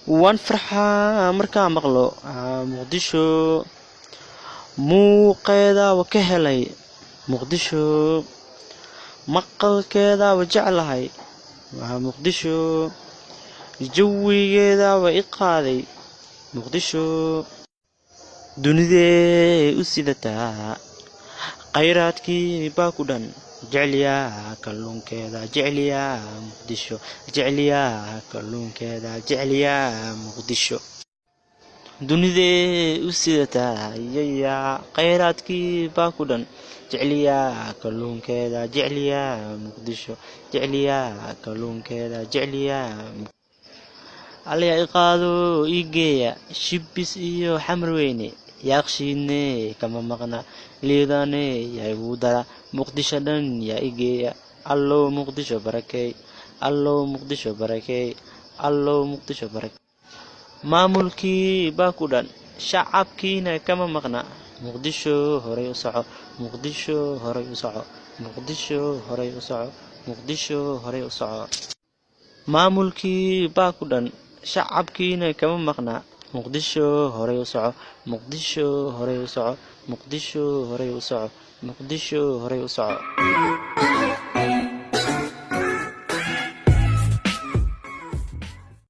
waan farxaa markaan maqlo muqdisho muuqeeda waa ka helay muqdisho maqalkeeda waa jeclahay muqdisho jawigeeda waa i qaaday muqdisho dunidee u sidataa khayraadkii baa ku dhan jecliyaa kalluunkeeda jecliyaa muqdisho jecliyaa kalluunkeeda jecliyaa muqdisho dunidee u sidataa yayaa khayraadkii baa ku dhan jecliyaa kalluunkeeda jecliyaa muqdisho jecliyaa kalluunkeeda jecliyaa allaya i qaado ii geeya shibis iyo xamar weyne yaaqshiidne kama maqna liidane yaa igu dara muqdisho dhan yaa i geeya allow muqdisho barakey allow muqdisho barakey allow muqdisho barakey maamulkii baa ku dhan shacabkiina kama maqna muqdisho horay u soco muqdisho horay u soco muqdisho horay u soco muqdisho horay u soco maamulkii baa ku dhan shacabkiina kama maqna muqdisho horay u soco muqdisho horay u soco muqdisho horay u soco muqdisho horay u soco